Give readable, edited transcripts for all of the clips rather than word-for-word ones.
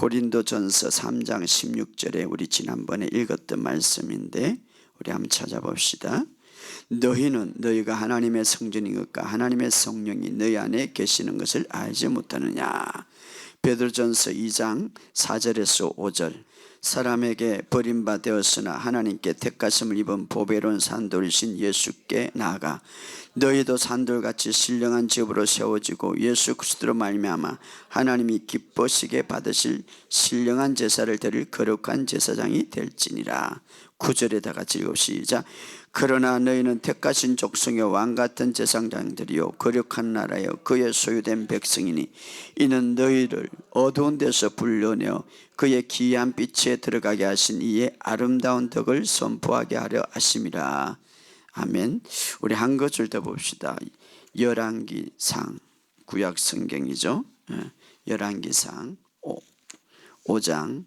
고린도전서 3장 16절에 우리 지난번에 읽었던 말씀인데 우리 한번 찾아봅시다. 너희는 너희가 하나님의 성전인 것과 하나님의 성령이 너희 안에 계시는 것을 알지 못하느냐. 베드로전서 2장 4절에서 5절. 사람에게 버림받았으나 하나님께 택하심을 입은 보배로운 산돌이신 예수께 나아가 너희도 산돌같이 신령한 집으로 세워지고 예수 그리스도로 말미암아 하나님이 기뻐시게 받으실 신령한 제사를 드릴 거룩한 제사장이 될지니라. 9절에다가 시작. 그러나 너희는 택하신 족속의 왕같은 제사장들이요 거룩한 나라여 그의 소유된 백성이니 이는 너희를 어두운 데서 불러내어 그의 기이한 빛에 들어가게 하신 이의 아름다운 덕을 선포하게 하려 하심이라. 아멘. 우리 한 것을 더 봅시다. 열왕기상, 구약 성경이죠. 열왕기상 5장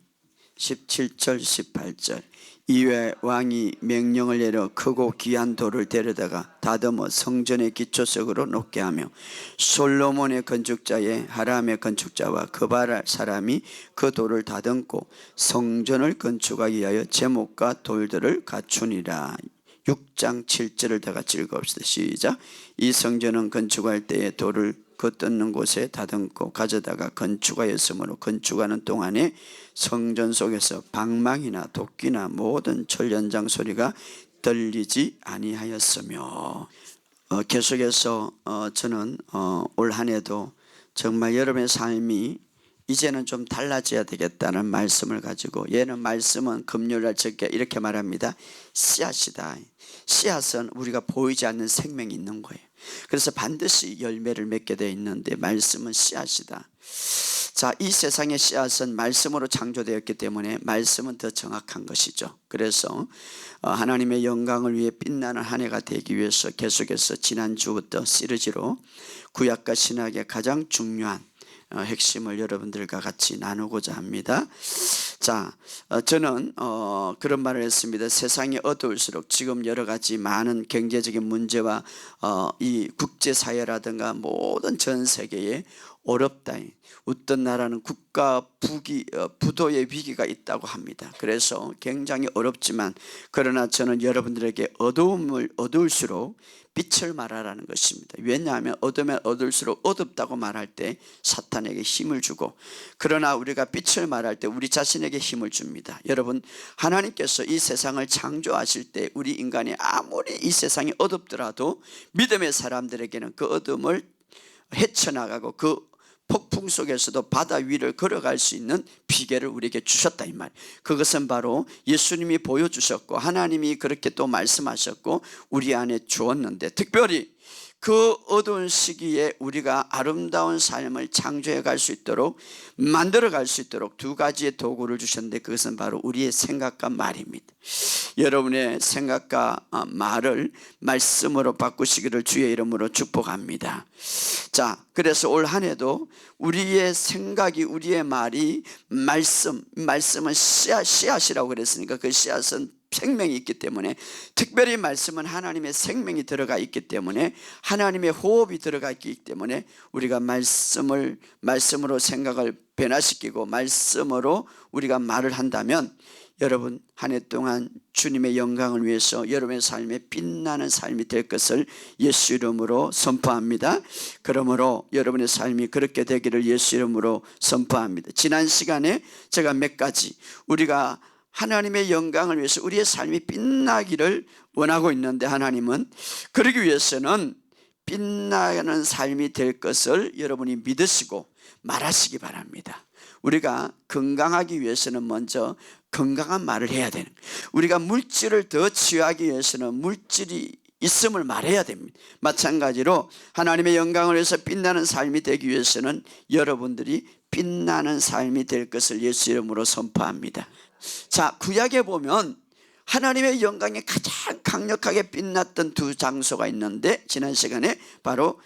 17절 18절. 이에 왕이 명령을 내려 크고 귀한 돌을 데려다가 다듬어 성전의 기초석으로 놓게 하며 솔로몬의 건축자의 하람의 건축자와 그발 사람이 그 돌을 다듬고 성전을 건축하기 위하여 제목과 돌들을 갖추니라. 6장 7절을 다 같이 읽어봅시다. 시작. 이 성전은 건축할 때에 돌을 겉듣는 곳에 다듬고 가져다가 건축하였으므로 건축하는 동안에 성전 속에서 방망이나 도끼나 모든 철연장 소리가 들리지 아니하였으며. 계속해서 저는 올 한 해도 정말 여러분의 삶이 이제는 좀 달라져야 되겠다는 말씀을 가지고, 얘는 말씀은 금요일날 적게 이렇게 말합니다. 씨앗이다. 씨앗은 우리가 보이지 않는 생명이 있는 거예요. 그래서 반드시 열매를 맺게 되어 있는데 말씀은 씨앗이다. 자, 이 세상의 씨앗은 말씀으로 창조되었기 때문에 말씀은 더 정확한 것이죠. 그래서 하나님의 영광을 위해 빛나는 한 해가 되기 위해서 계속해서 지난주부터 시리즈로 구약과 신약의 가장 중요한 핵심을 여러분들과 같이 나누고자 합니다. 자, 저는 그런 말을 했습니다. 세상이 어두울수록 지금 여러 가지 많은 경제적인 문제와 이 국제사회라든가 모든 전 세계에 어렵다. 어떤 나라는 국가 부도의 위기가 있다고 합니다. 그래서 굉장히 어렵지만, 그러나 저는 여러분들에게 어두울수록 빛을 말하라는 것입니다. 왜냐하면 어두우면 어두울수록 어둡다고 말할 때 사탄에게 힘을 주고, 그러나 우리가 빛을 말할 때 우리 자신에게 힘을 줍니다. 여러분, 하나님께서 이 세상을 창조하실 때 우리 인간이 아무리 이 세상이 어둡더라도 믿음의 사람들에게는 그 어둠을 헤쳐나가고 그 폭풍 속에서도 바다 위를 걸어갈 수 있는 비결을 우리에게 주셨다 이 말. 그것은 바로 예수님이 보여주셨고 하나님이 그렇게 또 말씀하셨고 우리 안에 주었는데, 특별히 그 어두운 시기에 우리가 아름다운 삶을 창조해 갈 수 있도록, 만들어 갈 수 있도록 두 가지의 도구를 주셨는데, 그것은 바로 우리의 생각과 말입니다. 여러분의 생각과 말을 말씀으로 바꾸시기를 주의 이름으로 축복합니다. 자, 그래서 올 한 해도 우리의 생각이, 우리의 말이 말씀은 씨앗이라고 그랬으니까 그 씨앗은 생명이 있기 때문에, 특별히 말씀은 하나님의 생명이 들어가 있기 때문에, 하나님의 호흡이 들어가 있기 때문에 우리가 말씀으로 생각을 변화시키고 말씀으로 우리가 말을 한다면, 여러분 한 해 동안 주님의 영광을 위해서 여러분의 삶에 빛나는 삶이 될 것을 예수 이름으로 선포합니다. 그러므로 여러분의 삶이 그렇게 되기를 예수 이름으로 선포합니다. 지난 시간에 제가 몇 가지, 우리가 하나님의 영광을 위해서 우리의 삶이 빛나기를 원하고 있는데, 하나님은 그러기 위해서는 빛나는 삶이 될 것을 여러분이 믿으시고 말하시기 바랍니다. 우리가 건강하기 위해서는 먼저 건강한 말을 해야 되는 거예요. 우리가 물질을 더 취하기 위해서는 물질이 있음을 말해야 됩니다. 마찬가지로 하나님의 영광을 위해서 빛나는 삶이 되기 위해서는 여러분들이 빛나는 삶이 될 것을 예수 이름으로 선포합니다. 자, 구약에 보면 하나님의 영광이 가장 강력하게 빛났던 두 장소가 있는데, 지난 시간에 바로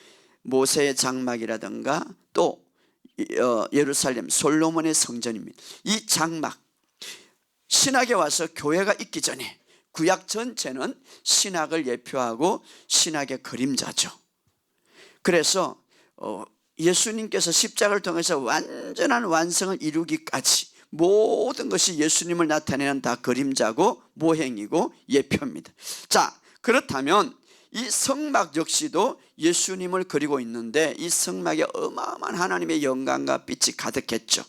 모세의 장막이라든가 또 예루살렘 솔로몬의 성전입니다. 이 장막, 신학에 와서 교회가 있기 전에 구약 전체는 신학을 예표하고 신학의 그림자죠. 그래서 예수님께서 십자가를 통해서 완전한 완성을 이루기까지 모든 것이 예수님을 나타내는 다 그림자고 모형이고 예표입니다. 자, 그렇다면 이 성막 역시도 예수님을 그리고 있는데 이 성막에 어마어마한 하나님의 영광과 빛이 가득했죠.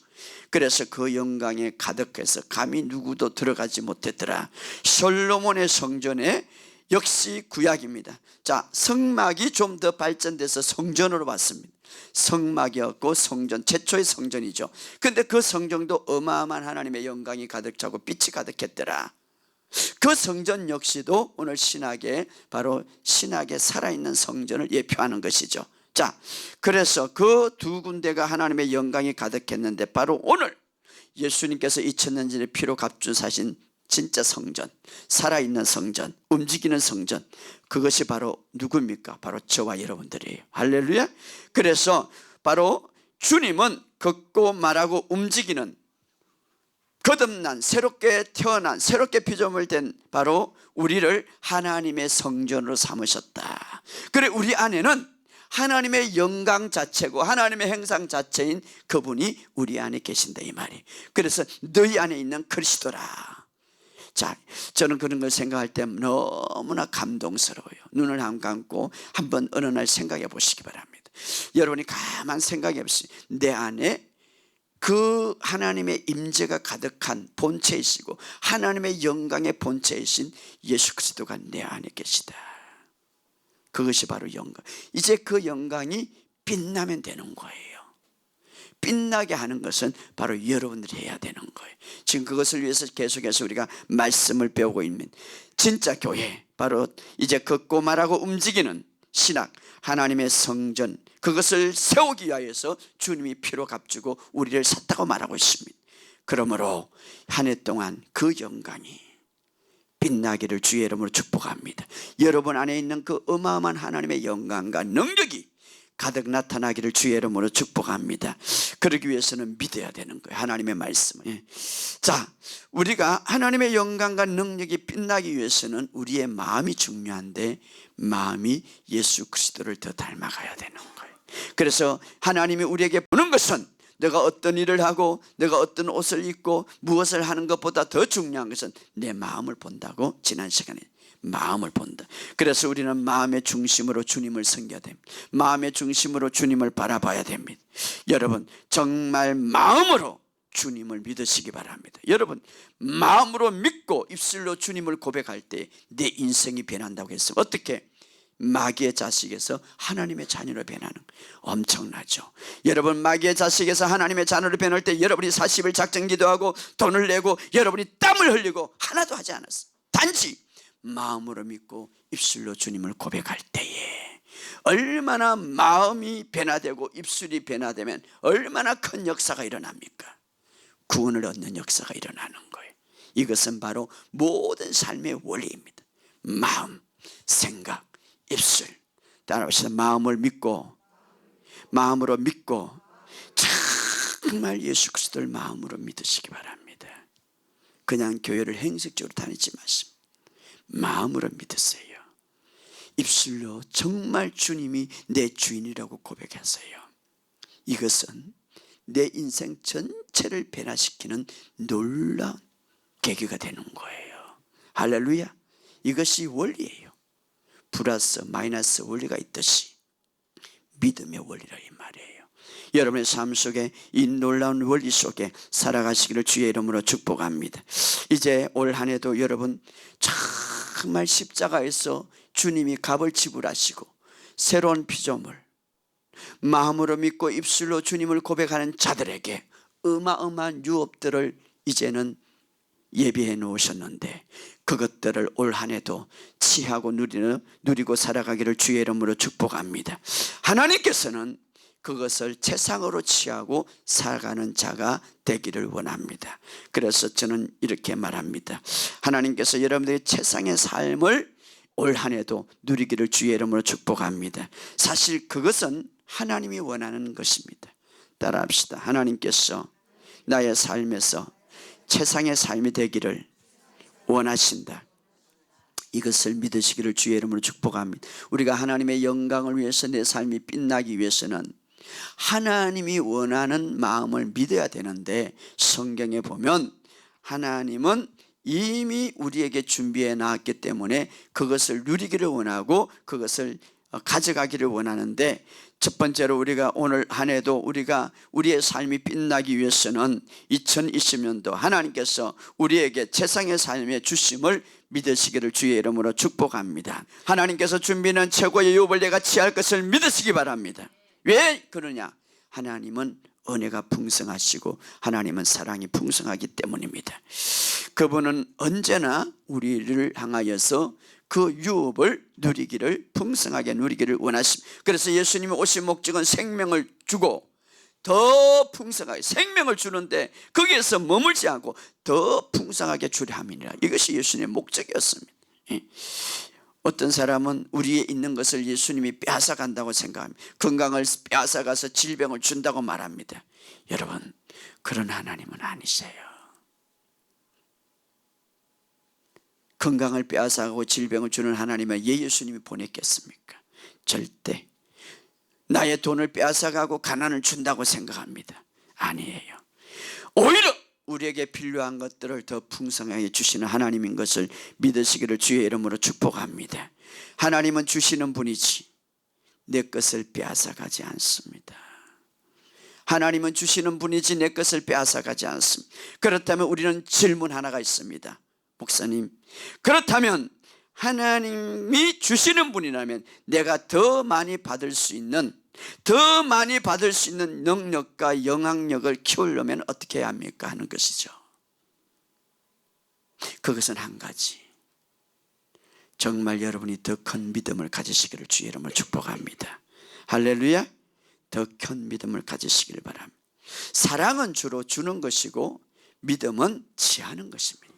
그래서 그 영광에 가득해서 감히 누구도 들어가지 못했더라. 솔로몬의 성전에 역시 구약입니다. 자, 성막이 좀 더 발전돼서 성전으로 봤습니다. 성막이었고 성전, 최초의 성전이죠. 근데 그 성전도 어마어마한 하나님의 영광이 가득 차고 빛이 가득했더라. 그 성전 역시도 오늘 신학의 바로 신학의 살아있는 성전을 예표하는 것이죠. 자, 그래서 그 두 군데가 하나님의 영광이 가득했는데 바로 오늘 예수님께서 2000년 전에 피로 값주사신 진짜 성전, 살아있는 성전, 움직이는 성전, 그것이 바로 누굽니까? 바로 저와 여러분들이에요. 할렐루야. 그래서 바로 주님은 걷고 말하고 움직이는 거듭난 새롭게 태어난 새롭게 피조물 된 바로 우리를 하나님의 성전으로 삼으셨다. 그래 우리 안에는 하나님의 영광 자체고 하나님의 행상 자체인 그분이 우리 안에 계신다 이 말이. 그래서 너희 안에 있는 그리스도라. 자, 저는 그런 걸 생각할 때 너무나 감동스러워요. 눈을 감고 한번 어느 날 생각해 보시기 바랍니다. 여러분이 가만 생각해 보세요. 내 안에 그 하나님의 임재가 가득한 본체이시고 하나님의 영광의 본체이신 예수 그리스도가 내 안에 계시다. 그것이 바로 영광. 이제 그 영광이 빛나면 되는 거예요. 빛나게 하는 것은 바로 여러분들이 해야 되는 거예요. 지금 그것을 위해서 계속해서 우리가 말씀을 배우고 있는 진짜 교회, 바로 이제 걷고 말하고 움직이는 신학, 하나님의 성전, 그것을 세우기 위하여서 주님이 피로 값주고 우리를 샀다고 말하고 있습니다. 그러므로 한 해 동안 그 영광이 빛나기를 주의 이름으로 축복합니다. 여러분 안에 있는 그 어마어마한 하나님의 영광과 능력이 가득 나타나기를 주의 이름으로 축복합니다. 그러기 위해서는 믿어야 되는 거예요. 하나님의 말씀을. 자, 우리가 하나님의 영광과 능력이 빛나기 위해서는 우리의 마음이 중요한데 마음이 예수 그리스도를 더 닮아가야 되는 거예요. 그래서 하나님이 우리에게 보는 것은 내가 어떤 일을 하고 내가 어떤 옷을 입고 무엇을 하는 것보다 더 중요한 것은 내 마음을 본다고 지난 시간에 마음을 본다. 그래서 우리는 마음의 중심으로 주님을 섬겨야 됩니다. 마음의 중심으로 주님을 바라봐야 됩니다. 여러분 정말 마음으로 주님을 믿으시기 바랍니다. 여러분 마음으로 믿고 입술로 주님을 고백할 때 내 인생이 변한다고 했어요. 어떻게? 마귀의 자식에서 하나님의 자녀로 변하는 엄청나죠. 여러분 마귀의 자식에서 하나님의 자녀로 변할 때 여러분이 40일 작정기도 하고 돈을 내고 여러분이 땀을 흘리고 하나도 하지 않았어요. 단지 마음으로 믿고 입술로 주님을 고백할 때에 얼마나 마음이 변화되고 입술이 변화되면 얼마나 큰 역사가 일어납니까? 구원을 얻는 역사가 일어나는 거예요. 이것은 바로 모든 삶의 원리입니다. 마음, 생각, 입술. 따라합시다. 마음을 믿고 마음으로 믿고 정말 예수 그리스도를 마음으로 믿으시기 바랍니다. 그냥 교회를 행색적으로 다니지 마십니다. 마음으로 믿으세요. 입술로 정말 주님이 내 주인이라고 고백하세요. 이것은 내 인생 전체를 변화시키는 놀라운 계기가 되는 거예요. 할렐루야. 이것이 원리예요. 플러스 마이너스 원리가 있듯이 믿음의 원리라 이 말이에요. 여러분의 삶 속에 이 놀라운 원리 속에 살아가시기를 주의 이름으로 축복합니다. 이제 올 한 해도 여러분 정말 십자가에서 주님이 값을 지불하시고 새로운 피조물 마음으로 믿고 입술로 주님을 고백하는 자들에게 어마어마한 유업들을 이제는 예비해 놓으셨는데 그것들을 올 한 해도 취하고 누리고 살아가기를 주의 이름으로 축복합니다. 하나님께서는 그것을 최상으로 취하고 살아가는 자가 되기를 원합니다. 그래서 저는 이렇게 말합니다. 하나님께서 여러분들의 최상의 삶을 올 한 해도 누리기를 주의 이름으로 축복합니다. 사실 그것은 하나님이 원하는 것입니다. 따라합시다. 하나님께서 나의 삶에서 최상의 삶이 되기를 원하신다. 이것을 믿으시기를 주의 이름으로 축복합니다. 우리가 하나님의 영광을 위해서 내 삶이 빛나기 위해서는 하나님이 원하는 마음을 믿어야 되는데, 성경에 보면 하나님은 이미 우리에게 준비해 놨기 때문에 그것을 누리기를 원하고 그것을 가져가기를 원하는데, 첫 번째로 우리가 오늘 한 해도 우리가 우리의 삶이 빛나기 위해서는 2020년도 하나님께서 우리에게 세상의 삶의 주심을 믿으시기를 주의 이름으로 축복합니다. 하나님께서 준비는 최고의 유업을 내가 취할 것을 믿으시기 바랍니다. 왜 그러냐? 하나님은 은혜가 풍성하시고 하나님은 사랑이 풍성하기 때문입니다. 그분은 언제나 우리를 향하여서 그 유업을 누리기를, 풍성하게 누리기를 원하십니다. 그래서 예수님이 오신 목적은 생명을 주고 더 풍성하게 생명을 주는데 거기에서 머물지 않고 더 풍성하게 주려 함이니라. 이것이 예수님의 목적이었습니다. 어떤 사람은 우리에 있는 것을 예수님이 빼앗아간다고 생각합니다. 건강을 빼앗아가서 질병을 준다고 말합니다. 여러분, 그런 하나님은 아니세요. 건강을 빼앗아가고 질병을 주는 하나님을 예수님이 보냈겠습니까? 절대. 나의 돈을 빼앗아가고 가난을 준다고 생각합니다. 아니에요. 오히려 우리에게 필요한 것들을 더 풍성하게 주시는 하나님인 것을 믿으시기를 주의 이름으로 축복합니다. 하나님은 주시는 분이지 내 것을 빼앗아가지 않습니다. 하나님은 주시는 분이지 내 것을 빼앗아가지 않습니다. 그렇다면 우리는 질문 하나가 있습니다. 목사님, 그렇다면 하나님이 주시는 분이라면 내가 더 많이 받을 수 있는 능력과 영향력을 키우려면 어떻게 해야 합니까? 하는 것이죠. 그것은 한 가지, 정말 여러분이 더 큰 믿음을 가지시기를 주의 이름으로 축복합니다. 할렐루야. 더 큰 믿음을 가지시길 바랍니다. 사랑은 주로 주는 것이고 믿음은 취하는 것입니다.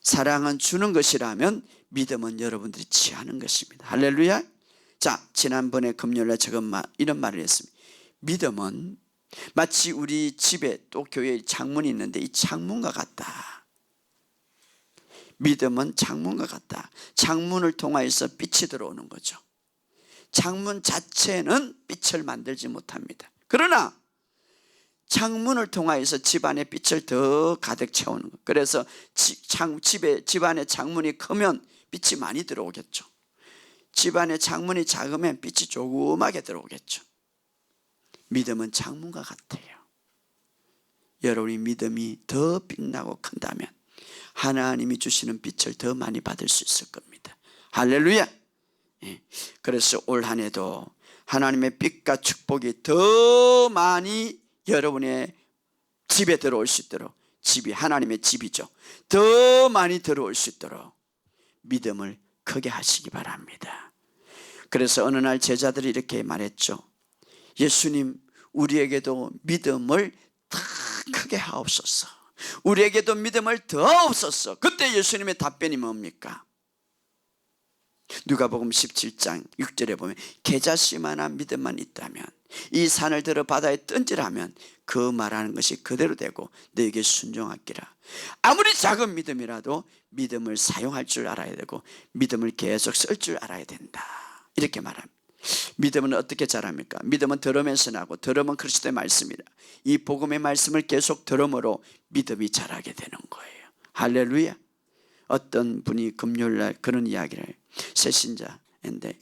사랑은 주는 것이라면 믿음은 여러분들이 취하는 것입니다. 할렐루야. 자, 지난번에 금요일에 제가 이런 말을 했습니다. 믿음은 마치 우리 집에 또 교회에 창문이 있는데 이 창문과 같다. 믿음은 창문과 같다. 창문을 통하여서 빛이 들어오는 거죠. 창문 자체는 빛을 만들지 못합니다. 그러나 창문을 통하여서 집안의 빛을 더 가득 채우는 것. 그래서 집안의 창문이 크면 빛이 많이 들어오겠죠. 집안의 창문이 작으면 빛이 조그맣게 들어오겠죠. 믿음은 창문과 같아요. 여러분이 믿음이 더 빛나고 큰다면 하나님이 주시는 빛을 더 많이 받을 수 있을 겁니다. 할렐루야. 그래서 올 한 해도 하나님의 빛과 축복이 더 많이 여러분의 집에 들어올 수 있도록, 집이 하나님의 집이죠. 더 많이 들어올 수 있도록 믿음을 크게 하시기 바랍니다. 그래서 어느 날 제자들이 이렇게 말했죠. 예수님, 우리에게도 믿음을 더 크게 하옵소서. 우리에게도 믿음을 더 하옵소서. 그때 예수님의 답변이 뭡니까? 누가복음 17장 6절에 보면 겨자씨만한 믿음만 있다면 이 산을 들어 바다에 던지라면 그 말하는 것이 그대로 되고 너에게 순종하기라. 아무리 작은 믿음이라도 믿음을 사용할 줄 알아야 되고 믿음을 계속 쓸 줄 알아야 된다. 이렇게 말합니다. 믿음은 어떻게 자랍니까? 믿음은 들으면서 나고 들으면 그리스도의 말씀이라. 이 복음의 말씀을 계속 들음으로 믿음이 자라게 되는 거예요. 할렐루야. 어떤 분이 금요일날 그런 이야기를 해요. 새신자인데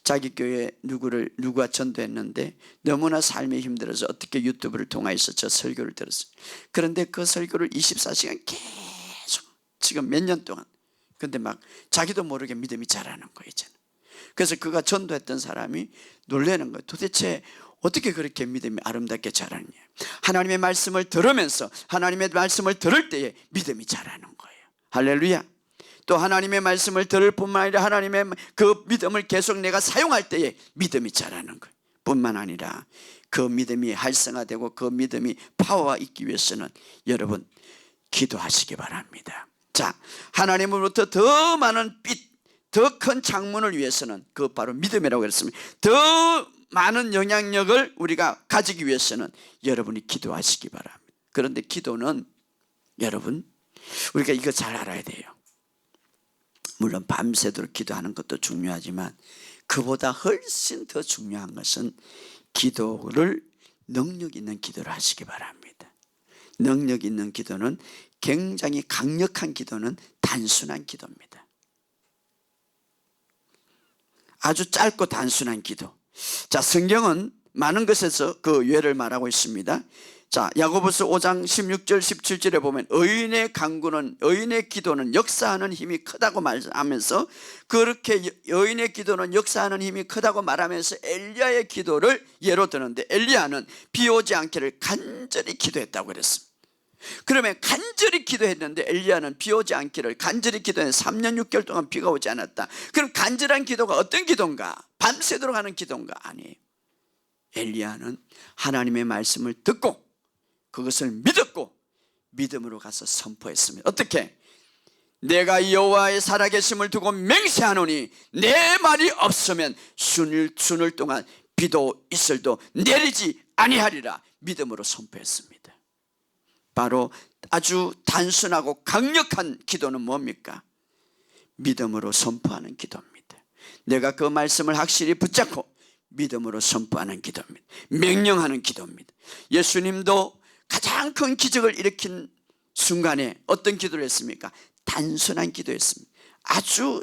자기 교회 누가 전도했는데 너무나 삶이 힘들어서 어떻게 유튜브를 통해서 저 설교를 들었어요. 그런데 그 설교를 24시간 계속 지금 몇 년 동안, 근데 막 자기도 모르게 믿음이 자라는 거예요. 이제는. 그래서 그가 전도했던 사람이 놀라는 거예요. 도대체 어떻게 그렇게 믿음이 아름답게 자라느냐. 하나님의 말씀을 들으면서 하나님의 말씀을 들을 때에 믿음이 자라는 거예요. 할렐루야. 또 하나님의 말씀을 들을 뿐만 아니라 하나님의 그 믿음을 계속 내가 사용할 때에 믿음이 자라는 거예요. 뿐만 아니라 그 믿음이 활성화되고 그 믿음이 파워가 있기 위해서는 여러분 기도하시기 바랍니다. 자, 하나님으로부터 더 많은 빛, 더 큰 창문을 위해서는 그 바로 믿음이라고 했습니다. 더 많은 영향력을 우리가 가지기 위해서는 여러분이 기도하시기 바랍니다. 그런데 기도는 여러분 우리가 이거 잘 알아야 돼요. 물론 밤새도록 기도하는 것도 중요하지만 그보다 훨씬 더 중요한 것은 기도를 능력 있는 기도를 하시기 바랍니다. 능력 있는 기도는, 굉장히 강력한 기도는 단순한 기도입니다. 아주 짧고 단순한 기도. 자, 성경은 많은 것에서 그 예를 말하고 있습니다. 자, 야고보서 5장 16절 17절에 보면 의인의 간구는, 의인의 기도는 역사하는 힘이 크다고 말하면서, 그렇게 의인의 기도는 역사하는 힘이 크다고 말하면서 엘리야의 기도를 예로 드는데, 엘리야는 비 오지 않기를 간절히 기도했다고 그랬습니다. 그러면 간절히 기도했는데 엘리야는 비 오지 않기를 간절히 기도했는데 3년 6개월 동안 비가 오지 않았다. 그럼 간절한 기도가 어떤 기도인가? 밤새도록 하는 기도인가? 아니에요. 엘리야는 하나님의 말씀을 듣고 그것을 믿었고 믿음으로 가서 선포했습니다. 어떻게? 내가 여호와의 살아계심을 두고 맹세하노니 내 말이 없으면 수늘 동안 비도 이슬도 내리지 아니하리라 믿음으로 선포했습니다. 바로 아주 단순하고 강력한 기도는 뭡니까? 믿음으로 선포하는 기도입니다. 내가 그 말씀을 확실히 붙잡고 믿음으로 선포하는 기도입니다. 명령하는 기도입니다. 예수님도 가장 큰 기적을 일으킨 순간에 어떤 기도를 했습니까? 단순한 기도였습니다. 아주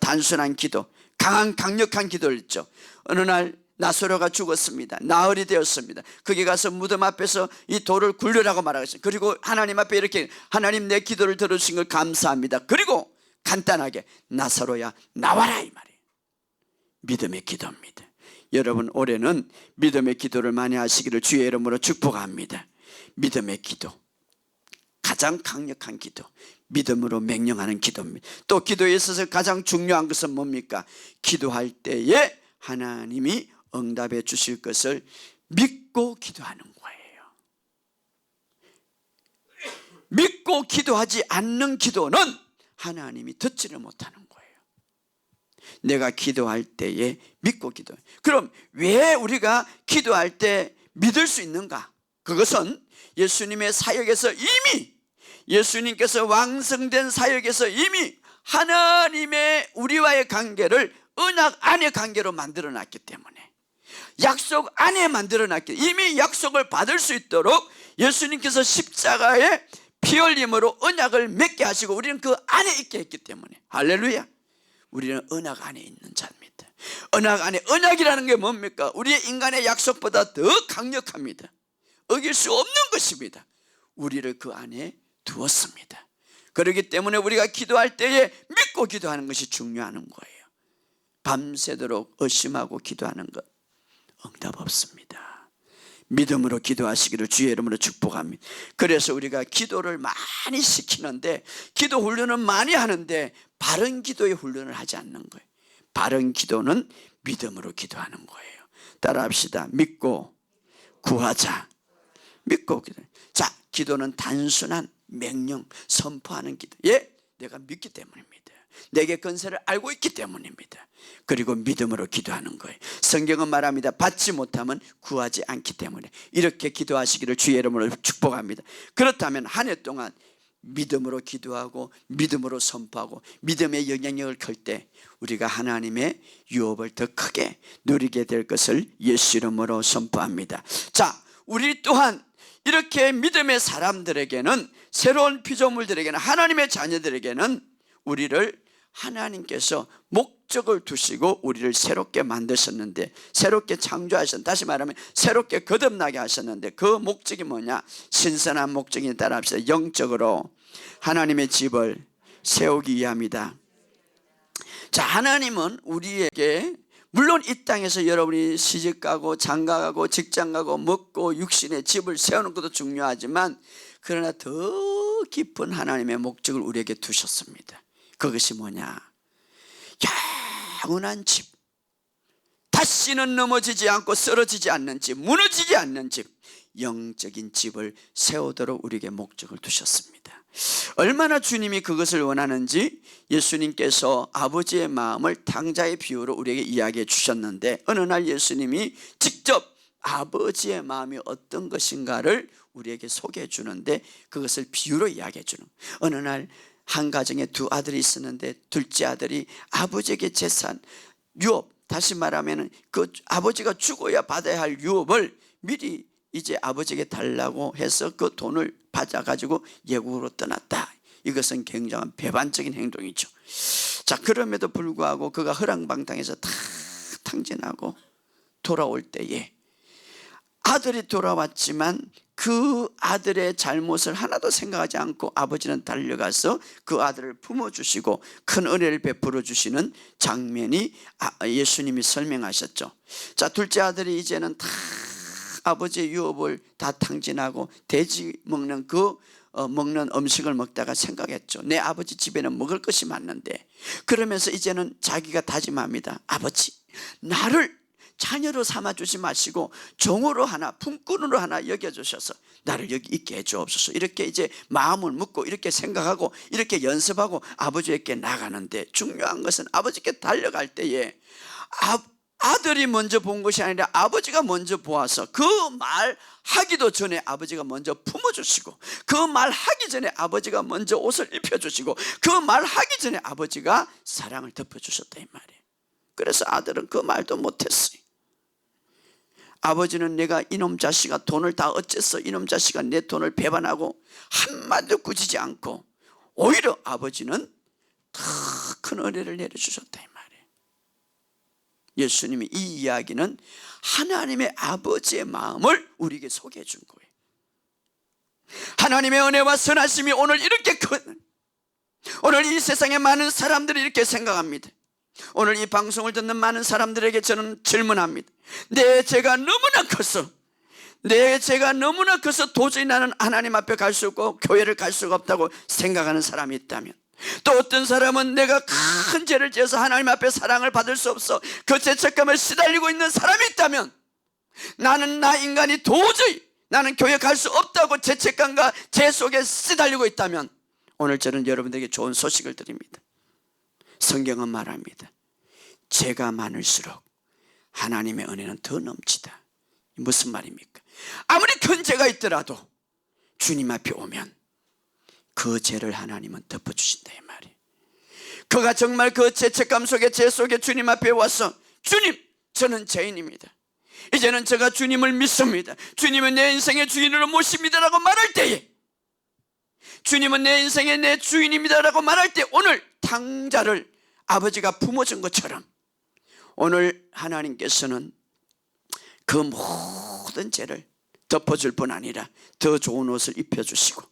단순한 기도, 강력한 기도를 했죠. 어느 날 나사로가 죽었습니다. 나흘이 되었습니다. 거기 가서 무덤 앞에서 이 돌을 굴려라고 말하겠습니다. 그리고 하나님 앞에 이렇게, 하나님 내 기도를 들어주신 걸 감사합니다. 그리고 간단하게 나사로야 나와라, 이 말이에요. 믿음의 기도입니다. 여러분, 올해는 믿음의 기도를 많이 하시기를 주의 이름으로 축복합니다. 믿음의 기도, 가장 강력한 기도, 믿음으로 명령하는 기도입니다. 또 기도에 있어서 가장 중요한 것은 뭡니까? 기도할 때에 하나님이 응답해 주실 것을 믿고 기도하는 거예요. 믿고 기도하지 않는 기도는 하나님이 듣지를 못하는 거예요. 내가 기도할 때에 믿고 기도해. 그럼 왜 우리가 기도할 때 믿을 수 있는가? 그것은 예수님의 사역에서 이미, 예수님께서 왕성된 사역에서 이미 하나님의 우리와의 관계를 언약 안의 관계로 만들어놨기 때문에, 약속 안에 만들어놨기, 이미 약속을 받을 수 있도록 예수님께서 십자가에 피 흘림으로 언약을 맺게 하시고 우리는 그 안에 있게 했기 때문에, 할렐루야, 우리는 언약 안에 있는 자입니다. 언약 안에, 언약이라는 게 뭡니까? 우리의 인간의 약속보다 더 강력합니다. 어길 수 없는 것입니다. 우리를 그 안에 두었습니다. 그렇기 때문에 우리가 기도할 때에 믿고 기도하는 것이 중요한 거예요. 밤새도록 의심하고 기도하는 것 응답 없습니다. 믿음으로 기도하시기를 주의 이름으로 축복합니다. 그래서 우리가 기도를 많이 시키는데, 기도 훈련은 많이 하는데 바른 기도의 훈련을 하지 않는 거예요. 바른 기도는 믿음으로 기도하는 거예요. 따라합시다. 믿고 구하자. 믿고 기도. 자, 기도는 단순한 명령, 선포하는 기도. 예, 내가 믿기 때문입니다. 내게 건설을 알고 있기 때문입니다. 그리고 믿음으로 기도하는 거예요. 성경은 말합니다. 받지 못하면 구하지 않기 때문에. 이렇게 기도하시기를 주의 이름으로 축복합니다. 그렇다면 한 해 동안 믿음으로 기도하고 믿음으로 선포하고 믿음의 영향력을 클 때 우리가 하나님의 유업을 더 크게 누리게 될 것을 예수 이름으로 선포합니다. 자, 우리 또한 이렇게 믿음의 사람들에게는, 새로운 피조물들에게는, 하나님의 자녀들에게는 우리를 하나님께서 목적을 두시고 우리를 새롭게 만드셨는데, 새롭게 창조하셨는데, 다시 말하면 새롭게 거듭나게 하셨는데, 그 목적이 뭐냐? 신선한 목적에 따라합시다. 영적으로 하나님의 집을 세우기 위함이다. 자, 하나님은 우리에게, 물론 이 땅에서 여러분이 시집가고 장가가고 직장가고 먹고 육신의 집을 세우는 것도 중요하지만, 그러나 더 깊은 하나님의 목적을 우리에게 두셨습니다. 그것이 뭐냐? 영원한 집, 다시는 넘어지지 않고 쓰러지지 않는 집, 무너지지 않는 집, 영적인 집을 세우도록 우리에게 목적을 두셨습니다. 얼마나 주님이 그것을 원하는지 예수님께서 아버지의 마음을 탕자의 비유로 우리에게 이야기해 주셨는데, 어느 날 예수님이 직접 아버지의 마음이 어떤 것인가를 우리에게 소개해 주는데, 그것을 비유로 이야기해 주는. 어느 날 한 가정에 두 아들이 있었는데, 둘째 아들이 아버지에게 재산, 유업, 다시 말하면 그 아버지가 죽어야 받아야 할 유업을 미리 이제 아버지에게 달라고 해서 그 돈을 받아가지고 외국으로 떠났다. 이것은 굉장한 배반적인 행동이죠. 자, 그럼에도 불구하고 그가 허랑방탕해서 다 탕진하고 돌아올 때에 아들이 돌아왔지만 그 아들의 잘못을 하나도 생각하지 않고 아버지는 달려가서 그 아들을 품어주시고 큰 은혜를 베풀어 주시는 장면이 예수님이 설명하셨죠. 자, 둘째 아들이 이제는 다 아버지의 유업을 다 탕진하고 돼지 먹는 먹는 음식을 먹다가 생각했죠. 내 아버지 집에는 먹을 것이 많는데, 그러면서 이제는 자기가 다짐합니다. 아버지, 나를 자녀로 삼아주지 마시고 종으로 하나, 품꾼으로 하나 여겨주셔서 나를 여기 있게 해주옵소서. 이렇게 이제 마음을 묻고 이렇게 생각하고 이렇게 연습하고 아버지에게 나가는데, 중요한 것은 아버지께 달려갈 때에 아들이 먼저 본 것이 아니라 아버지가 먼저 보아서 그 말 하기도 전에 아버지가 먼저 품어주시고, 그 말 하기 전에 아버지가 먼저 옷을 입혀주시고, 그 말 하기 전에 아버지가 사랑을 덮어주셨다 이 말이에요. 그래서 아들은 그 말도 못했어요. 아버지는 내가 이놈 자식아 돈을 다 어째서 이놈 자식아 내 돈을 배반하고 한마디도 꾸짖지 않고, 오히려 아버지는 더 큰 은혜를 내려주셨다 이 말이에요. 예수님이 이 이야기는 하나님의 아버지의 마음을 우리에게 소개해 준 거예요. 하나님의 은혜와 선하심이 오늘 이렇게 큰, 오늘 이 세상에 많은 사람들이 이렇게 생각합니다. 오늘 이 방송을 듣는 많은 사람들에게 저는 질문합니다. 내 죄가 너무나 커서 도저히 나는 하나님 앞에 갈 수 없고 교회를 갈 수가 없다고 생각하는 사람이 있다면, 또 어떤 사람은 내가 큰 죄를 지어서 하나님 앞에 사랑을 받을 수 없어 그 죄책감을 시달리고 있는 사람이 있다면, 나는 나 인간이 도저히 나는 교회 갈 수 없다고 죄책감과 죄 속에 시달리고 있다면, 오늘 저는 여러분들에게 좋은 소식을 드립니다. 성경은 말합니다. 죄가 많을수록 하나님의 은혜는 더 넘치다. 무슨 말입니까? 아무리 큰 죄가 있더라도 주님 앞에 오면 그 죄를 하나님은 덮어주신다 이 말이에요. 그가 정말 그 죄책감 속에 죄 속에 주님 앞에 와서, 주님, 저는 죄인입니다. 이제는 제가 주님을 믿습니다. 주님은 내 인생의 주인으로 모십니다라고 말할 때에, 주님은 내 인생의 내 주인입니다라고 말할 때, 오늘 탕자를 아버지가 품어준 것처럼 오늘 하나님께서는 그 모든 죄를 덮어줄 뿐 아니라 더 좋은 옷을 입혀주시고,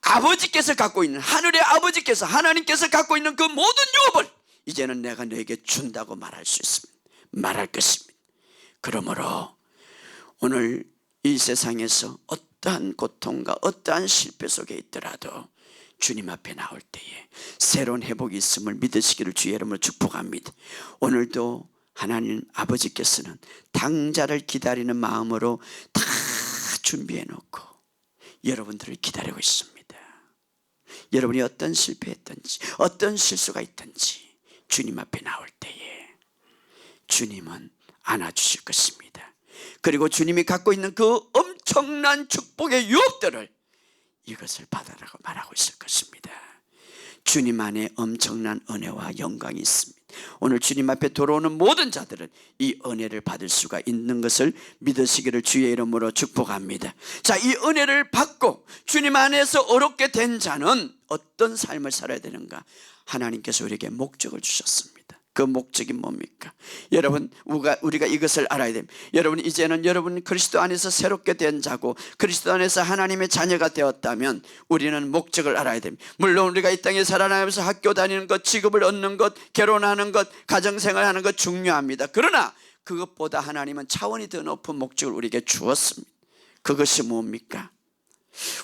아버지께서 갖고 있는, 하늘의 아버지께서, 하나님께서 갖고 있는 그 모든 유업을 이제는 내가 너에게 준다고 말할 수 있습니다. 말할 것입니다. 그러므로 오늘 이 세상에서 어떠한 고통과 어떠한 실패 속에 있더라도 주님 앞에 나올 때에 새로운 회복이 있음을 믿으시기를 주의 이름으로 축복합니다. 오늘도 하나님 아버지께서는 탕자를 기다리는 마음으로 다 준비해 놓고 여러분들을 기다리고 있습니다. 여러분이 어떤 실패했든지 어떤 실수가 있든지 주님 앞에 나올 때에 주님은 안아주실 것입니다. 그리고 주님이 갖고 있는 그 엄청난 축복의 유업들을 이것을 받아라고 말하고 있을 것입니다. 주님 안에 엄청난 은혜와 영광이 있습니다. 오늘 주님 앞에 돌아오는 모든 자들은 이 은혜를 받을 수가 있는 것을 믿으시기를 주의 이름으로 축복합니다. 자, 이 은혜를 받고 주님 안에서 어렵게 된 자는 어떤 삶을 살아야 되는가? 하나님께서 우리에게 목적을 주셨습니다. 그 목적이 뭡니까? 여러분, 우리가 이것을 알아야 됩니다. 여러분, 이제는 여러분 그리스도 안에서 새롭게 된 자고 그리스도 안에서 하나님의 자녀가 되었다면 우리는 목적을 알아야 됩니다. 물론 우리가 이 땅에 살아나면서 학교 다니는 것, 직업을 얻는 것, 결혼하는 것, 가정생활하는 것 중요합니다. 그러나 그것보다 하나님은 차원이 더 높은 목적을 우리에게 주었습니다. 그것이 뭡니까?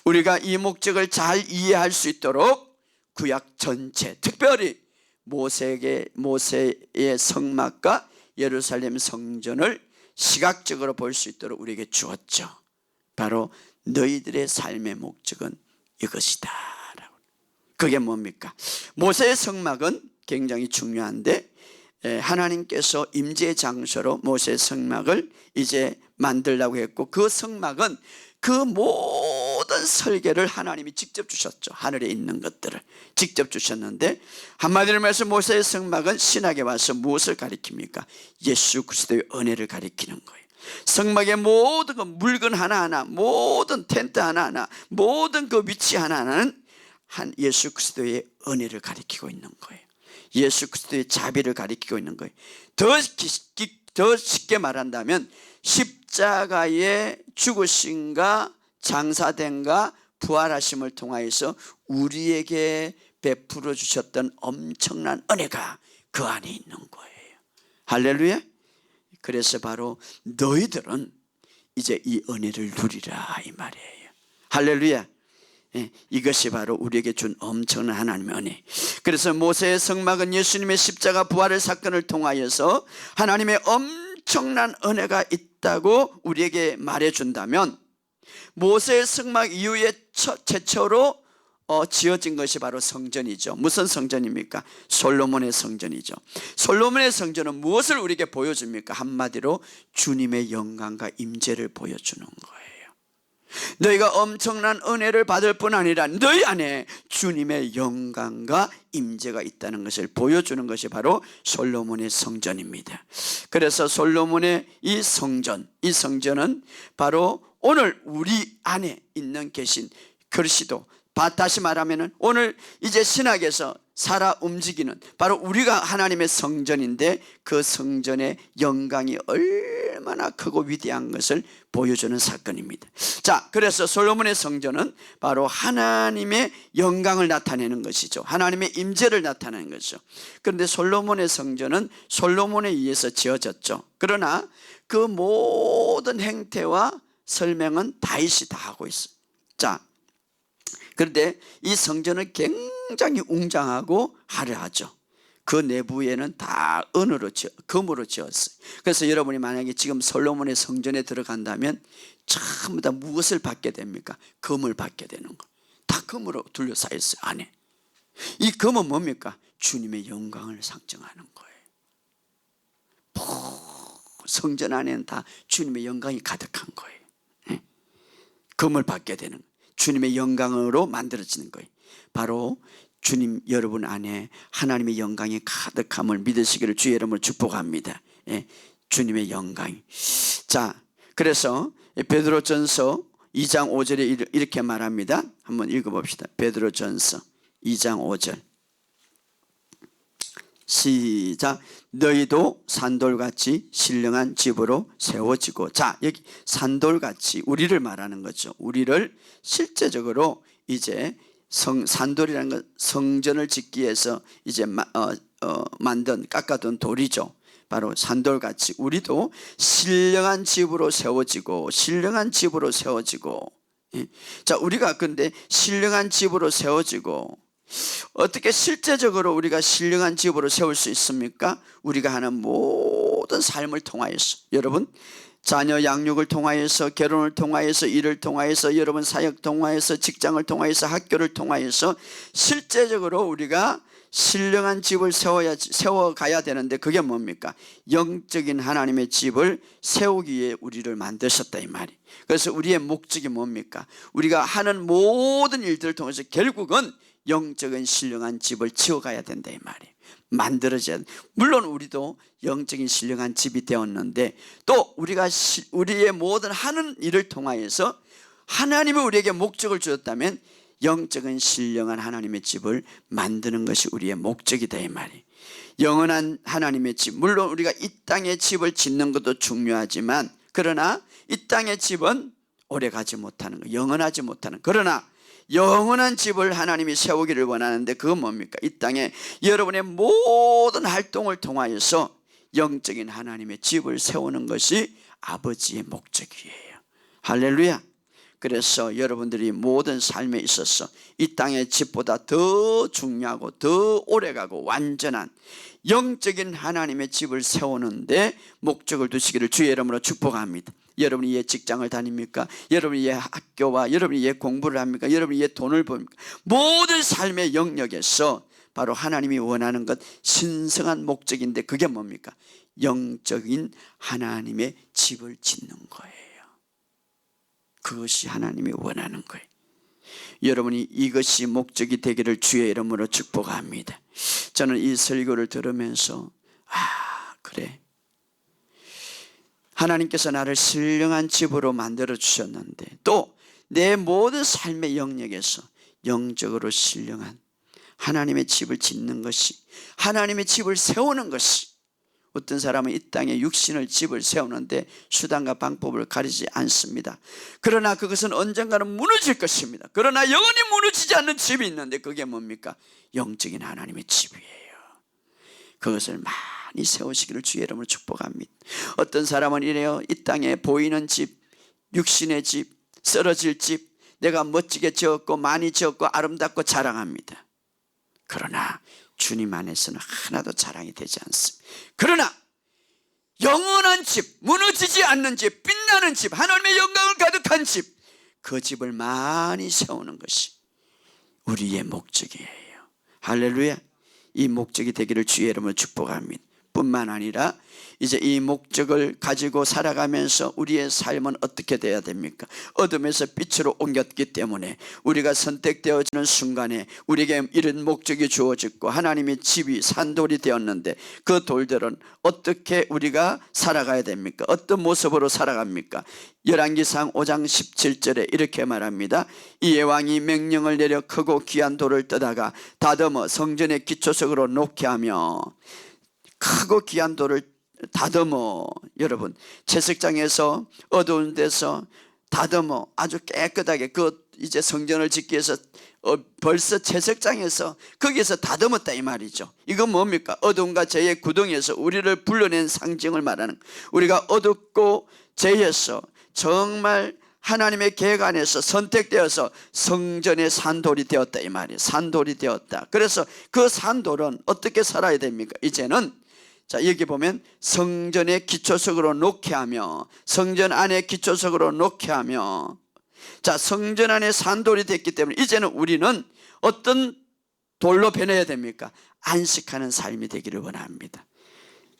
우리가 이 목적을 잘 이해할 수 있도록 구약 전체, 특별히 모세의 성막과 예루살렘 성전을 시각적으로 볼 수 있도록 우리에게 주었죠. 바로 너희들의 삶의 목적은 이것이다. 그게 뭡니까? 모세의 성막은 굉장히 중요한데, 하나님께서 임재 장소로 모세의 성막을 이제 만들려고 했고, 그 성막은 그 모든 모든 설계를 하나님이 직접 주셨죠. 하늘에 있는 것들을 직접 주셨는데, 한마디로 말해서 모세의 성막은 신학에 와서 무엇을 가리킵니까? 예수 그리스도의 은혜를 가리키는 거예요. 성막의 모든 그 물건 하나하나, 모든 텐트 하나하나, 모든 그 위치 하나하나는 한 예수 그리스도의 은혜를 가리키고 있는 거예요. 예수 그리스도의 자비를 가리키고 있는 거예요. 더 쉽게 말한다면 십자가의 죽으심과 장사됨과 부활하심을 통하여서 우리에게 베풀어 주셨던 엄청난 은혜가 그 안에 있는 거예요. 할렐루야. 그래서 바로 너희들은 이제 이 은혜를 누리라 이 말이에요. 할렐루야. 이것이 바로 우리에게 준 엄청난 하나님의 은혜. 그래서 모세의 성막은 예수님의 십자가 부활의 사건을 통하여서 하나님의 엄청난 은혜가 있다고 우리에게 말해준다면, 모세의 성막 이후에 최초로 지어진 것이 바로 성전이죠. 무슨 성전입니까? 솔로몬의 성전이죠. 솔로몬의 성전은 무엇을 우리에게 보여줍니까? 한마디로 주님의 영광과 임재를 보여주는 거예요. 너희가 엄청난 은혜를 받을 뿐 아니라 너희 안에 주님의 영광과 임재가 있다는 것을 보여주는 것이 바로 솔로몬의 성전입니다. 그래서 솔로몬의 이 성전은 바로 오늘 우리 안에 있는 계신 그리스도, 다시 말하면 오늘 이제 신학에서 살아 움직이는 바로 우리가 하나님의 성전인데, 그 성전의 영광이 얼마나 크고 위대한 것을 보여주는 사건입니다. 자, 그래서 솔로몬의 성전은 바로 하나님의 영광을 나타내는 것이죠. 하나님의 임재를 나타내는 것이죠. 그런데 솔로몬의 성전은 솔로몬에 의해서 지어졌죠. 그러나 그 모든 행태와 설명은 다윗이 다 하고 있어요. 자, 그런데 이 성전은 굉장히 웅장하고 화려하죠. 그 내부에는 다 금으로 지었어요. 그래서 여러분이 만약에 지금 솔로몬의 성전에 들어간다면 전부 다 무엇을 받게 됩니까? 금을 받게 되는 거. 다 금으로 둘러싸여 있어요, 안에. 이 금은 뭡니까? 주님의 영광을 상징하는 거예요. 성전 안에는 다 주님의 영광이 가득한 거예요. 금을 받게 되는 거예요. 주님의 영광으로 만들어지는 거예요. 바로 주님 여러분 안에 하나님의 영광이 가득함을 믿으시기를 주의 이름으로 축복합니다. 주님의 영광이. 자, 그래서 베드로전서 2장 5절에 이렇게 말합니다. 한번 읽어봅시다. 베드로전서 2장 5절 시작. 너희도 산돌같이 신령한 집으로 세워지고. 자, 여기 산돌같이 우리를 말하는 거죠. 우리를 실제적으로 이제 산돌이라는 건 성전을 짓기 위해서 이제 만든 깎아둔 돌이죠. 바로 산돌같이 우리도 신령한 집으로 세워지고, 신령한 집으로 세워지고. 자, 우리가 근데 신령한 집으로 세워지고, 어떻게 실제적으로 우리가 신령한 집으로 세울 수 있습니까? 우리가 하는 모든 삶을 통하여서, 여러분 자녀 양육을 통하여서, 결혼을 통하여서, 일을 통하여서, 여러분 사역 통하여서, 직장을 통하여서, 학교를 통하여서 실제적으로 우리가 신령한 집을 세워가야 되는데, 그게 뭡니까? 영적인 하나님의 집을 세우기 위해 우리를 만드셨다 이 말이. 그래서 우리의 목적이 뭡니까? 우리가 하는 모든 일들을 통해서 결국은 영적인 신령한 집을 지어가야 된다 이 말이에요. 만들어져야 돼. 물론 우리도 영적인 신령한 집이 되었는데, 또 우리가 우리의 모든 하는 일을 통하여서 하나님이 우리에게 목적을 주었다면 영적인 신령한 하나님의 집을 만드는 것이 우리의 목적이다 이 말이에요. 영원한 하나님의 집, 물론 우리가 이 땅의 집을 짓는 것도 중요하지만, 그러나 이 땅의 집은 오래가지 못하는 거, 영원하지 못하는, 그러나 영원한 집을 하나님이 세우기를 원하는데, 그건 뭡니까? 이 땅에 여러분의 모든 활동을 통하여서 영적인 하나님의 집을 세우는 것이 아버지의 목적이에요. 할렐루야. 그래서 여러분들이 모든 삶에 있어서 이 땅의 집보다 더 중요하고 더 오래가고 완전한 영적인 하나님의 집을 세우는데 목적을 두시기를 주의 이름으로 축복합니다. 여러분이 예 직장을 다닙니까? 여러분이 예 학교와 여러분이 예 공부를 합니까? 여러분이 예 돈을 벌니까? 모든 삶의 영역에서 바로 하나님이 원하는 것, 신성한 목적인데, 그게 뭡니까? 영적인 하나님의 집을 짓는 거예요. 그것이 하나님이 원하는 거예요. 여러분이 이것이 목적이 되기를 주의 이름으로 축복합니다. 저는 이 설교를 들으면서 그래, 하나님께서 나를 신령한 집으로 만들어 주셨는데 또 내 모든 삶의 영역에서 영적으로 신령한 하나님의 집을 짓는 것이, 하나님의 집을 세우는 것이, 어떤 사람은 이 땅에 육신을 집을 세우는데 수단과 방법을 가리지 않습니다. 그러나 그것은 언젠가는 무너질 것입니다. 그러나 영원히 무너지지 않는 집이 있는데 그게 뭡니까? 영적인 하나님의 집이에요. 그것을 많이 세우시기를 주의 이름으로 축복합니다. 어떤 사람은 이래요. 이 땅에 보이는 집, 육신의 집, 쓰러질 집, 내가 멋지게 지었고 많이 지었고 아름답고 자랑합니다. 그러나 주님 안에서는 하나도 자랑이 되지 않습니다. 그러나 영원한 집, 무너지지 않는 집, 빛나는 집, 하나님의 영광을 가득한 집, 그 집을 많이 세우는 것이 우리의 목적이에요. 할렐루야. 이 목적이 되기를 주의 이름으로 축복합니다. 뿐만 아니라 이제 이 목적을 가지고 살아가면서 우리의 삶은 어떻게 돼야 됩니까? 어둠에서 빛으로 옮겼기 때문에 우리가 선택되어지는 순간에 우리에게 이런 목적이 주어졌고 하나님의 집이 산돌이 되었는데 그 돌들은 어떻게 우리가 살아가야 됩니까? 어떤 모습으로 살아갑니까? 열왕기상 5장 17절에 이렇게 말합니다. 이에 왕이 명령을 내려 크고 귀한 돌을 떠다가 다듬어 성전의 기초석으로 놓게 하며, 크고 귀한 돌을 다듬어, 여러분 채석장에서 어두운 데서 다듬어 아주 깨끗하게 이제 성전을 짓기 위해서 벌써 채석장에서 거기에서 다듬었다 이 말이죠. 이건 뭡니까? 어둠과 죄의 구덩이에서 우리를 불러낸 상징을 말하는, 우리가 어둡고 죄에서 정말 하나님의 계획 안에서 선택되어서 성전의 산돌이 되었다 이 말이에요. 산돌이 되었다. 그래서 그 산돌은 어떻게 살아야 됩니까? 이제는 자, 여기 보면 성전의 기초석으로 놓게 하며, 성전 안에 기초석으로 놓게 하며, 자, 성전 안에 산돌이 됐기 때문에 이제는 우리는 어떤 돌로 변해야 됩니까? 안식하는 삶이 되기를 원합니다.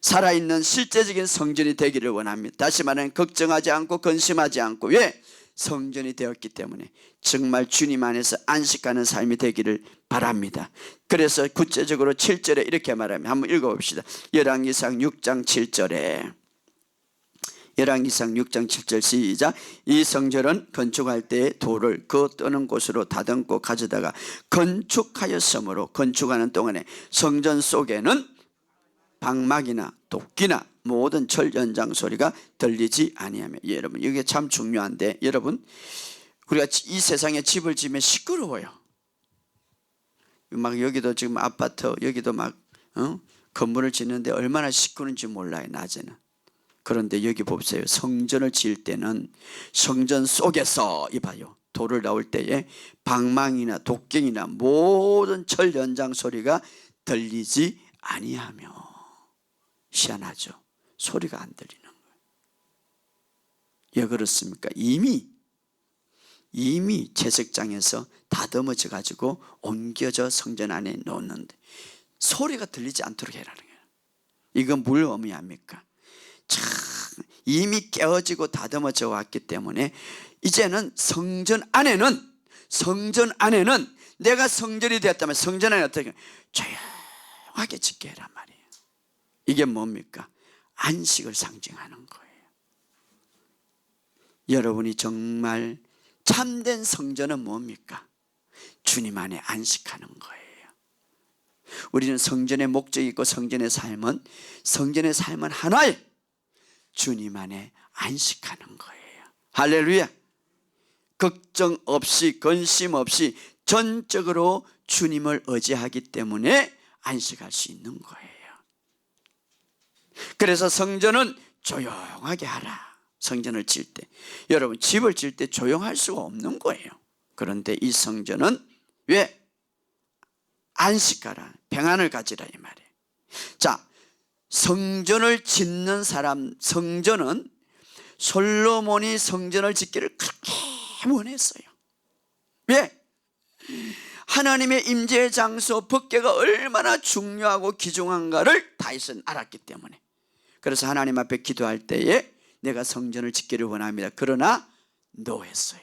살아있는 실제적인 성전이 되기를 원합니다. 다시 말하면 걱정하지 않고 근심하지 않고, 왜? 성전이 되었기 때문에 정말 주님 안에서 안식하는 삶이 되기를 바랍니다. 그래서 구체적으로 7절에 이렇게 말합니다. 한번 읽어봅시다. 열왕기상 6장 7절에, 열왕기상 6장 7절 시작. 이 성전은 건축할 때에 돌을 그 뜨는 곳으로 다듬고 가져다가 건축하였으므로 건축하는 동안에 성전 속에는 방막이나 도끼나 모든 철 연장 소리가 들리지 아니하며. 여러분 이게 참 중요한데, 여러분 우리가 이 세상에 집을 지으면 시끄러워요. 막 여기도 지금 아파트, 여기도 막 건물을 짓는데 얼마나 시끄러운지 몰라요, 낮에는. 그런데 여기 보세요. 성전을 지을 때는 성전 속에서 이봐요, 돌을 나올 때에 방망이나 도끼나 모든 철 연장 소리가 들리지 아니하며. 희한하죠. 소리가 안 들리는 거예요. 왜 그렇습니까? 이미 채석장에서 다듬어져 가지고 옮겨져 성전 안에 놓는데 소리가 들리지 않도록 해라는 거예요. 이건 뭘 의미합니까? 참 이미 깨어지고 다듬어져 왔기 때문에 이제는 성전 안에는 내가 성전이 되었다면 성전 안에 어떻게 조용하게 짓게 해란 말이에요. 이게 뭡니까? 안식을 상징하는 거예요. 여러분이 정말 참된 성전은 뭡니까? 주님 안에 안식하는 거예요. 우리는 성전의 목적이 있고 성전의 삶은 하나의 주님 안에 안식하는 거예요. 할렐루야. 걱정 없이 근심 없이 전적으로 주님을 의지하기 때문에 안식할 수 있는 거예요. 그래서 성전은 조용하게 하라. 성전을 지을 때, 여러분 집을 지을 때 조용할 수가 없는 거예요. 그런데 이 성전은 왜? 안식하라, 평안을 가지라 이 말이에요. 자, 성전을 짓는 사람, 성전은 솔로몬이 성전을 짓기를 그렇게 원했어요. 왜? 하나님의 임재의 장소, 법궤가 얼마나 중요하고 귀중한가를 다윗은 알았기 때문에. 그래서 하나님 앞에 기도할 때에 내가 성전을 짓기를 원합니다. 그러나 노했어요.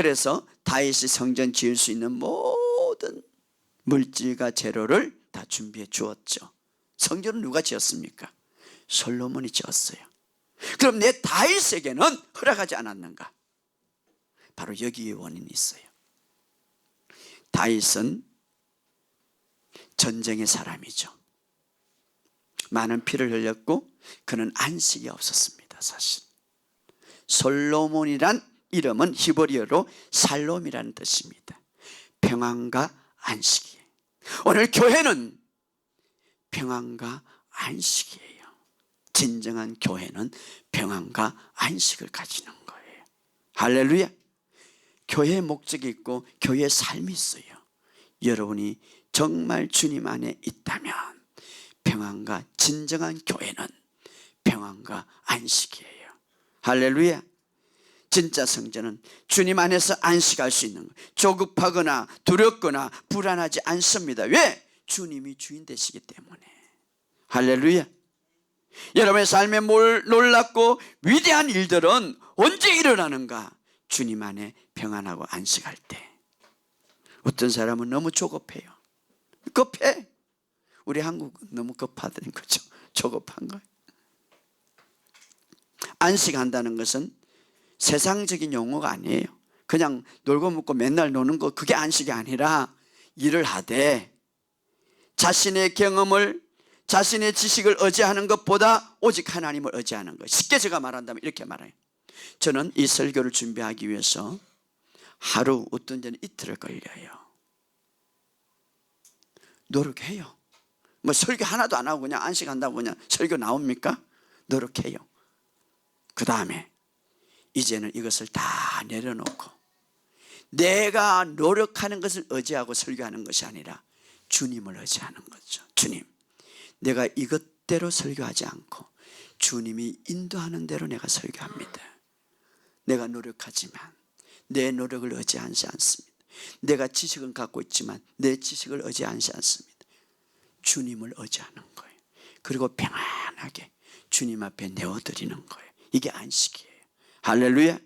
그래서 다윗이 성전 지을 수 있는 모든 물질과 재료를 다 준비해 주었죠. 성전은 누가 지었습니까? 솔로몬이 지었어요. 그럼 내 다윗에게는 허락하지 않았는가? 바로 여기에 원인이 있어요. 다윗은 전쟁의 사람이죠. 많은 피를 흘렸고 그는 안식이 없었습니다. 사실 솔로몬이란 이름은 히브리어로 살롬이라는 뜻입니다. 평안과 안식이에요. 오늘 교회는 평안과 안식이에요. 진정한 교회는 평안과 안식을 가지는 거예요. 할렐루야. 교회의 목적이 있고 교회의 삶이 있어요. 여러분이 정말 주님 안에 있다면 평안과 진정한 교회는 평안과 안식이에요. 할렐루야. 진짜 성전은 주님 안에서 안식할 수 있는 거예요. 조급하거나 두렵거나 불안하지 않습니다. 왜? 주님이 주인 되시기 때문에. 할렐루야. 여러분의 삶에 놀랍고 위대한 일들은 언제 일어나는가? 주님 안에 평안하고 안식할 때. 어떤 사람은 너무 조급해요. 급해. 우리 한국은 너무 급하다는 거죠. 조급한 거예요. 안식한다는 것은 세상적인 용어가 아니에요. 그냥 놀고 먹고 맨날 노는 거, 그게 안식이 아니라 일을 하되 자신의 경험을, 자신의 지식을 의지하는 것보다 오직 하나님을 의지하는 거예요. 쉽게 제가 말한다면 이렇게 말해요. 저는 이 설교를 준비하기 위해서 하루, 어떤 때는 이틀을 걸려요. 노력해요. 뭐 설교 하나도 안 하고 그냥 안식한다고 그냥 설교 나옵니까? 노력해요. 그 다음에 이제는 이것을 다 내려놓고 내가 노력하는 것을 의지하고 설교하는 것이 아니라 주님을 의지하는 거죠. 주님, 내가 이것대로 설교하지 않고 주님이 인도하는 대로 내가 설교합니다. 내가 노력하지만 내 노력을 의지하지 않습니다. 내가 지식은 갖고 있지만 내 지식을 의지하지 않습니다. 주님을 의지하는 거예요. 그리고 평안하게 주님 앞에 내어드리는 거예요. 이게 안식이에요. 할렐루야.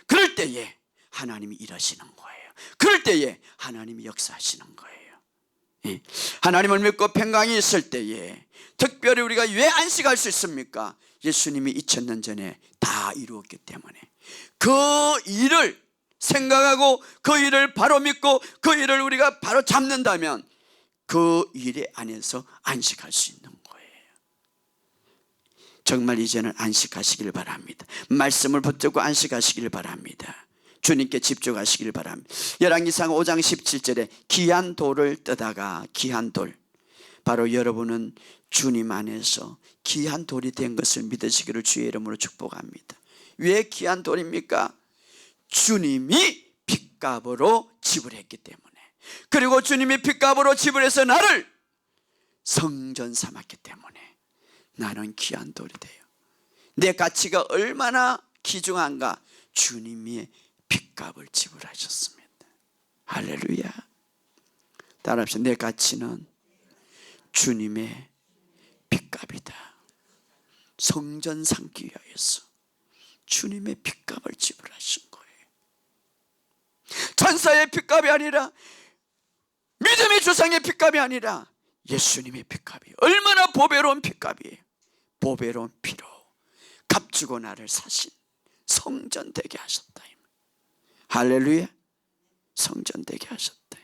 그럴 때에 하나님이 일하시는 거예요. 그럴 때에 하나님이 역사하시는 거예요. 하나님을 믿고 평강이 있을 때에 특별히 우리가 왜 안식할 수 있습니까? 예수님이 2000년 전에 다 이루었기 때문에 그 일을 생각하고 그 일을 바로 믿고 그 일을 우리가 바로 잡는다면 그 일 안에서 안식할 수 있는 거예요. 정말 이제는 안식하시길 바랍니다. 말씀을 붙들고 안식하시길 바랍니다. 주님께 집중하시길 바랍니다. 열왕기상 5장 17절에 귀한 돌을 뜨다가, 귀한 돌, 바로 여러분은 주님 안에서 귀한 돌이 된 것을 믿으시기를 주의 이름으로 축복합니다. 왜 귀한 돌입니까? 주님이 핏값으로 지불했기 때문에, 그리고 주님이 핏값으로 지불해서 나를 성전 삼았기 때문에 나는 귀한 돌이 돼요. 내 가치가 얼마나 귀중한가? 주님이 핏값을 지불하셨습니다. 할렐루야. 따라합시다. 내 가치는 주님의 핏값이다. 성전 삼기 위하여서 주님의 핏값을 지불하신 거예요. 천사의 핏값이 아니라, 믿음의 조상의 핏값이 아니라 예수님의 핏값이에요. 얼마나 보배로운 핏값이에요. 보배로운 피로 값주고 나를 사신, 성전 되게 하셨다. 할렐루야. 성전 되게 하셨다.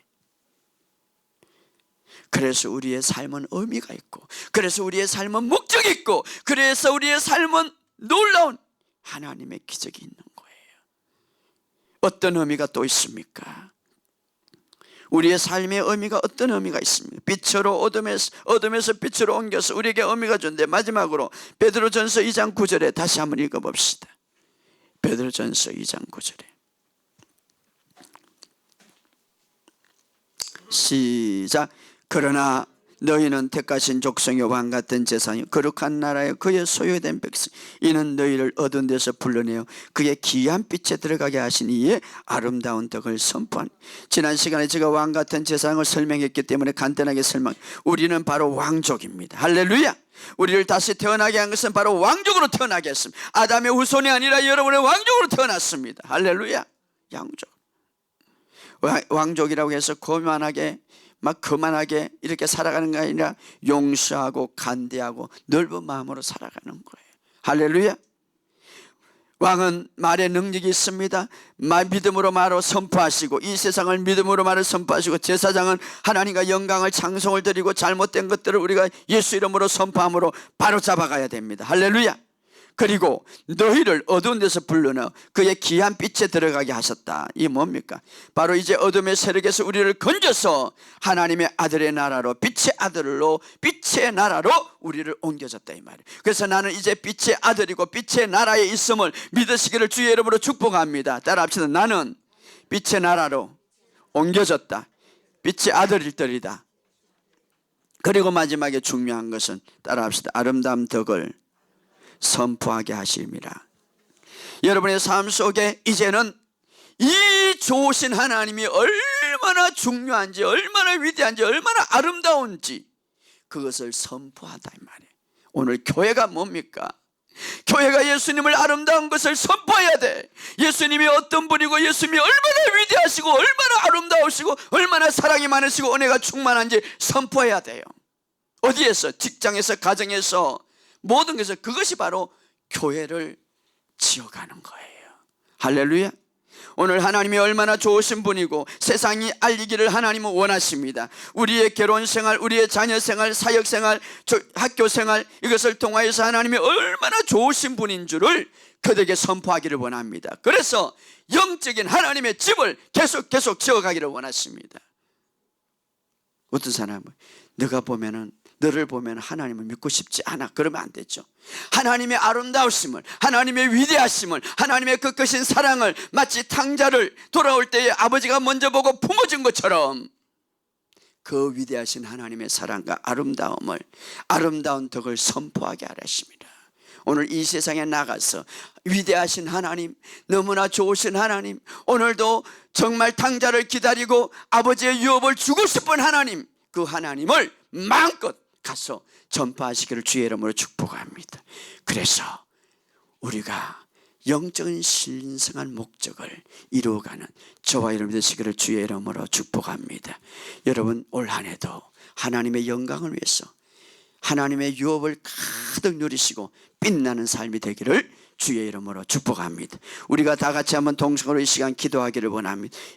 그래서 우리의 삶은 의미가 있고, 그래서 우리의 삶은 목적이 있고, 그래서 우리의 삶은 놀라운 하나님의 기적이 있는 거예요. 어떤 의미가 또 있습니까? 우리의 삶의 의미가 어떤 의미가 있습니까? 빛으로 어둠에서 빛으로 옮겨서 우리에게 의미가 준대. 마지막으로 베드로전서 2장 9절에 다시 한번 읽어봅시다. 베드로전서 2장 9절에 시작. 그러나 너희는 택하신 족속의 왕같은 제사장이요 거룩한 나라여 그의 소유된 백성, 이는 너희를 어두운 데서 불러내어 그의 귀한 빛에 들어가게 하신 이의 아름다운 덕을 선포하니. 지난 시간에 제가 왕같은 제사장을 설명했기 때문에 간단하게 설명. 우리는 바로 왕족입니다. 할렐루야. 우리를 다시 태어나게 한 것은 바로 왕족으로 태어나게 했습니다. 아담의 후손이 아니라 여러분의 왕족으로 태어났습니다. 할렐루야. 왕족. 왕족이라고 해서 거만하게 막 거만하게 이렇게 살아가는 게 아니라 용서하고 간대하고 넓은 마음으로 살아가는 거예요. 할렐루야. 왕은 말에 능력이 있습니다. 믿음으로 말로 선포하시고, 이 세상을 믿음으로 말을 선포하시고, 제사장은 하나님과 영광을 찬송을 드리고 잘못된 것들을 우리가 예수 이름으로 선포함으로 바로 잡아가야 됩니다. 할렐루야. 그리고 너희를 어두운 데서 불러넣어 그의 귀한 빛에 들어가게 하셨다. 이게 뭡니까? 바로 이제 어둠의 세력에서 우리를 건져서 하나님의 아들의 나라로, 빛의 아들로, 빛의 나라로 우리를 옮겨졌다 이 말이에요. 그래서 나는 이제 빛의 아들이고 빛의 나라에 있음을 믿으시기를 주의 이름으로 축복합니다. 따라합시다. 나는 빛의 나라로 옮겨졌다. 빛의 아들일들이다. 그리고 마지막에 중요한 것은 따라합시다. 아름다운 덕을 선포하게 하심이라. 여러분의 삶 속에 이제는 이 좋으신 하나님이 얼마나 중요한지, 얼마나 위대한지, 얼마나 아름다운지 그것을 선포하다 이 말이에요. 오늘 교회가 뭡니까? 교회가 예수님을 아름다운 것을 선포해야 돼. 예수님이 어떤 분이고, 예수님이 얼마나 위대하시고, 얼마나 아름다우시고, 얼마나 사랑이 많으시고 은혜가 충만한지 선포해야 돼요. 어디에서? 직장에서, 가정에서, 모든 것을. 그것이 바로 교회를 지어가는 거예요. 할렐루야. 오늘 하나님이 얼마나 좋으신 분이고 세상이 알리기를 하나님은 원하십니다. 우리의 결혼생활, 우리의 자녀생활, 사역생활, 학교생활, 이것을 통하여서 하나님이 얼마나 좋으신 분인 줄을 그들에게 선포하기를 원합니다. 그래서 영적인 하나님의 집을 계속 지어가기를 원하십니다. 어떤 사람은 너를 보면 하나님을 믿고 싶지 않아. 그러면 안 되죠. 하나님의 아름다우심을, 하나님의 위대하심을, 하나님의 그 크신 사랑을 마치 탕자를 돌아올 때에 아버지가 먼저 보고 품어준 것처럼 그 위대하신 하나님의 사랑과 아름다움을, 아름다운 덕을 선포하게 하십니다. 오늘 이 세상에 나가서 위대하신 하나님, 너무나 좋으신 하나님, 오늘도 정말 탕자를 기다리고 아버지의 유업을 주고 싶은 하나님, 그 하나님을 마음껏 가서 전파하시기를 주의 이름으로 축복합니다. 그래서 우리가 영적인 신성한 목적을 이루어가는 저와 여러분 되시기를 주의 이름으로 축복합니다. 여러분 올 한 해도 하나님의 영광을 위해서 하나님의 유업을 가득 누리시고 빛나는 삶이 되기를 주의 이름으로 축복합니다. 우리가 다 같이 한번 동성으로 이 시간 기도하기를 원합니다.